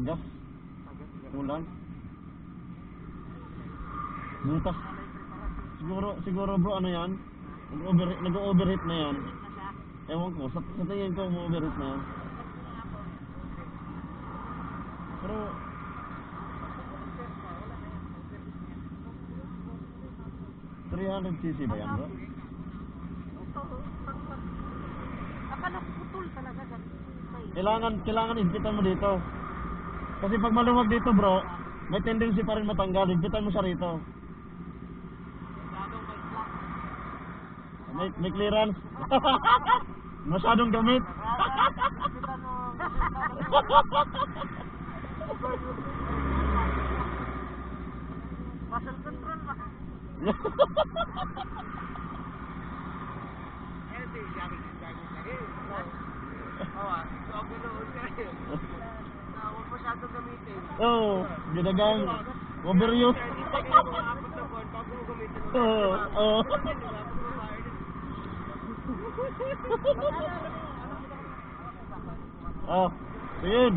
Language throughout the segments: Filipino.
gas. Kulang. Butas. Siguro bro, ano yan? Nag-overheat na yan. Ewan ko, sa tingin ko ma-overheat na yan. Pero 300cc ba yan bro? Akala putol talaga. Kailangan higpitan mo dito. Kasi pag maluwag dito bro, may tendency pa rin matanggal. Higpitan mo siya rito. May clearance. Masyadong gamit. Muscle control ba? Huwag masyadong gamitin. Oo, ginagang overuse. Oo. Oh, yun.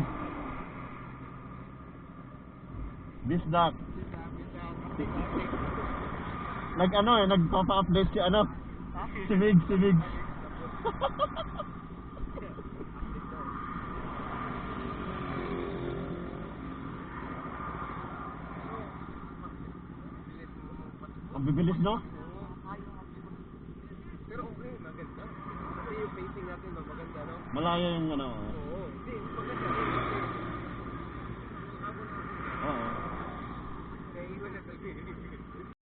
Bisdak. Nagpapa-update si si Migs. Ang bibilis, no? Pero okay, maganda. Kasi yung pacing natin, no, maganda, no? Malayo yung Oo, hindi, maganda. Oo. Kaya iwan na talaga.